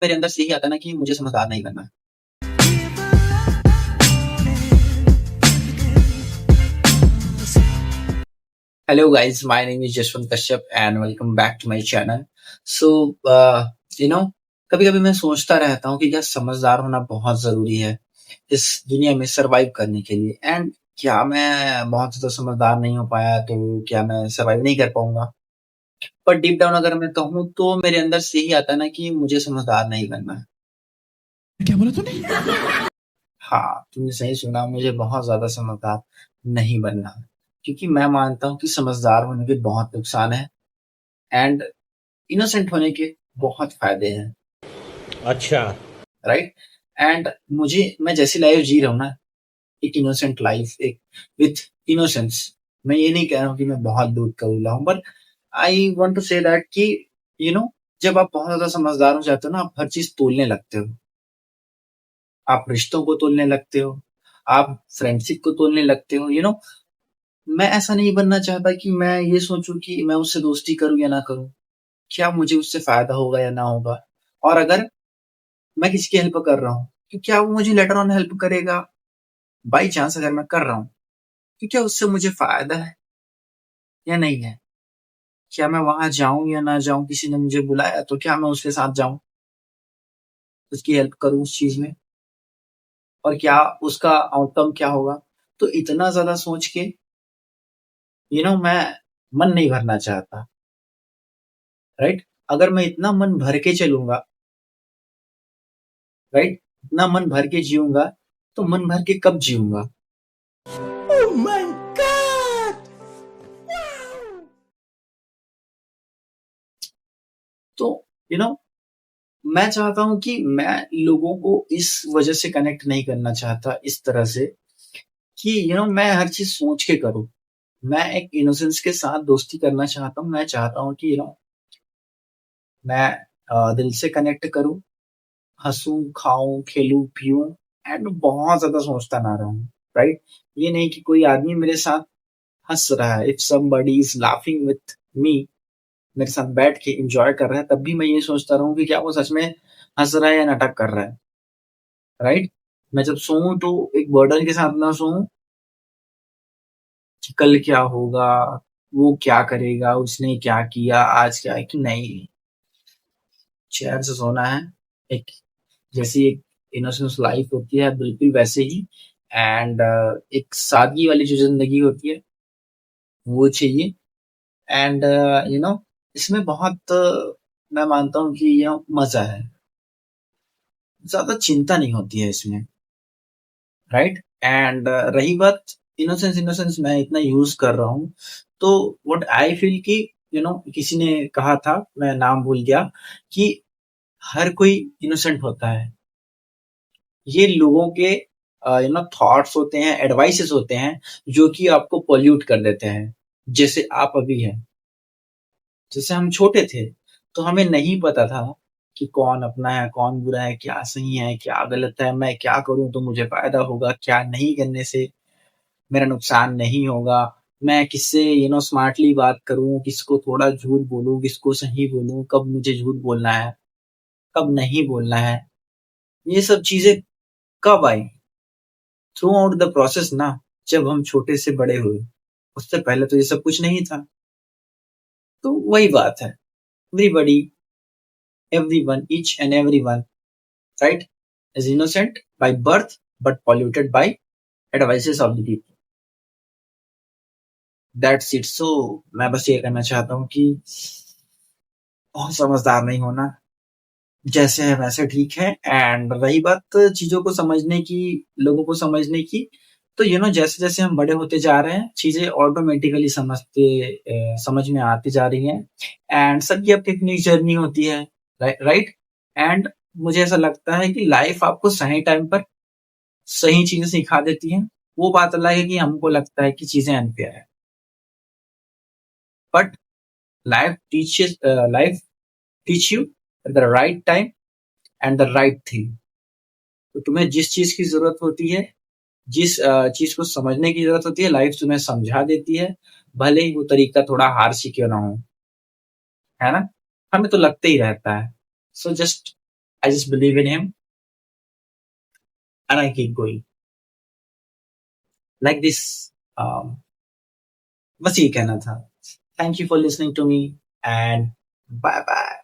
मेरे अंदर से यही आता है ना कि मुझे समझदार नहीं बनना है। Hello guys, my name is Jashwant Kashyap and welcome back to my channel. So, you know, कभी-कभी मैं सोचता रहता हूँ कि क्या समझदार होना बहुत ज़रूरी है इस दुनिया में सर्वाइव करने के लिए एंड क्या मैं बहुत ज़्यादा समझदार नहीं हो पाया तो क्या मैं सर्वाइव नहीं कर पाऊँगा? पर डीप डाउन अगर मैं कहूँ तो मेरे अंदर से यही आता है ना कि मुझे समझदार नहीं बनना है। क्या बोला तूने? हाँ, तुमने सही सुना, मुझे बहुत ज़्यादा समझदार नहीं बनना है। क्योंकि मैं मानता हूँ कि समझदार होने के बहुत नुकसान हैं एंड इनोसेंट होने के बहुत फ़ायदे हैं, अच्छा। राइट? एंड मैं जैसी लाइफ़ जी रहा हूँ ना, एक इनोसेंट लाइफ़, एक विथ इनोसेंस। मैं ये नहीं कह रहा हूँ कि मैं बहुत दूध का दूल्हा हूँ, but I want to say that कि यू नो जब आप बहुत ज़्यादा समझदार हो जाते हो ना, आप हर चीज़ तोलने लगते हो। आप रिश्तों को तोलने लगते हो, आप फ्रेंडशिप को तोलने लगते हो, मैं ऐसा नहीं बनना चाहता कि मैं ये सोचूँ कि मैं उससे दोस्ती करूँ या ना करूँ। क्या मुझे उससे फ़ायदा होगा या ना होगा? और अगर मैं किसी की हेल्प कर रहा हूँ, तो क्या वो मुझे लेटर ऑन हेल्प करेगा? बाई चांस अगर मैं कर रहा हूँ, तो क्या उससे मुझे फ़ायदा है या नहीं है? क्या मैं वहाँ जाऊँ या ना जाऊँ? किसी ने मुझे बुलाया तो क्या मैं उसके साथ जाऊँ? उसकी हेल्प करूँ उस चीज़ में? और क्या उसका आउटकम क्या होगा? तो इतना ज़्यादा सोच के मैं मन नहीं भरना चाहता, राइट? अगर मैं इतना मन भर के चलूँगा, राइट? इतना मन भर के जीऊँगा, तो मन भर के कब जीऊँगा? Oh my God! तो यू नो मैं चाहता हूँ कि मैं लोगों को इस वजह से कनेक्ट नहीं करना चाहता इस तरह से कि मैं हर चीज़ सोच के करूँ। मैं एक इनोसेंस के साथ दोस्ती करना चाहता हूँ। मैं चाहता हूँ कि मैं दिल से कनेक्ट करूँ, हँसूँ, खाऊँ, खेलूँ, पीऊँ एंड बहुत ज़्यादा सोचता ना रहूँ, राइट? ये नहीं कि कोई आदमी मेरे साथ हँस रहा है, if somebody is laughing with me, मेरे साथ बैठ के एन्जॉय कर रहा है, तब भी मैं ये सोचता रहूँ कि क्या वो सच में हँस रहा है या नाटक कर रहा है, राइट? मैं जब सोऊँ तो एक बर्डन के साथ ना सोऊँ कि कल क्या होगा, वो क्या करेगा, उसने क्या किया, आज क्या है कि नहीं, चैन से सोना है। एक जैसी एक इनोसेंस लाइफ होती है बिल्कुल वैसे ही एंड एक सादगी वाली जो ज़िंदगी होती है, वो चाहिए एंड इसमें बहुत मैं मानता हूँ कि मज़ा है। ज़्यादा चिंता नहीं होती है इसमें, राइट? एंड रही बात इनोसेंस मैं इतना यूज़ कर रहा हूँ, तो व्हाट आई फील कि किसी ने कहा था, मैं नाम भूल गया, कि हर कोई इनोसेंट होता है। ये लोगों के थॉट्स होते हैं, एडवाइसेस होते हैं, जो कि आपको पॉल्यूट कर देते हैं, जैसे आप अभी हैं। जैसे हम छोटे थे, तो हमें नहीं पता था कि कौन अपना है, कौन बुरा है, क्या सही है, क्या गलत है, मैं क्या करूँ तो मुझे फ़ायदा होगा, क्या नहीं करने से मेरा नुकसान नहीं होगा, मैं किससे स्मार्टली बात करूँ, किसको थोड़ा झूठ बोलूँ, किसको सही बोलूँ, कब मुझे झूठ बोलना है, कब नहीं बोलना है। ये सब चीज़ें कब आई? थ्रू आउट द प्रोसेस ना, जब हम छोटे से बड़े हुए। उससे पहले तो ये सब कुछ नहीं था। तो वही बात है। Everybody, everyone, each and everyone, right, is innocent by birth but polluted by advices of the people. That's it. So मैं बस ये कहना चाहता हूँ कि बहुत समझदार नहीं होना, जैसे है वैसे ठीक है। एंड रही बात चीज़ों को समझने की, लोगों को समझने की, तो जैसे-जैसे हम बड़े होते जा रहे हैं, चीज़ें ऑटोमैटिकली समझ में आती जा रही हैं एंड सबकी अपनी-अपनी जर्नी होती है, राइट? एंड मुझे ऐसा लगता है कि लाइफ़ आपको सही टाइम पर सही चीज़ें सिखा देती है। वो बात अलग है कि हमको लगता है कि चीज़ें अनफ़ेयर है। But life teach you at the right time and the right thing. तो तुम्हें जिस चीज़ की ज़रूरत होती है, जिस चीज़ को समझने की ज़रूरत होती है, लाइफ़ तुम्हें समझा देती है, भले ही वो तरीका थोड़ा हार्श ही क्यों ना हो, है ना? हमें तो लगते ही रहता है। So just I just believe in him and I keep going. Like this, बस ये कहना था. Thank you for listening to me and bye bye.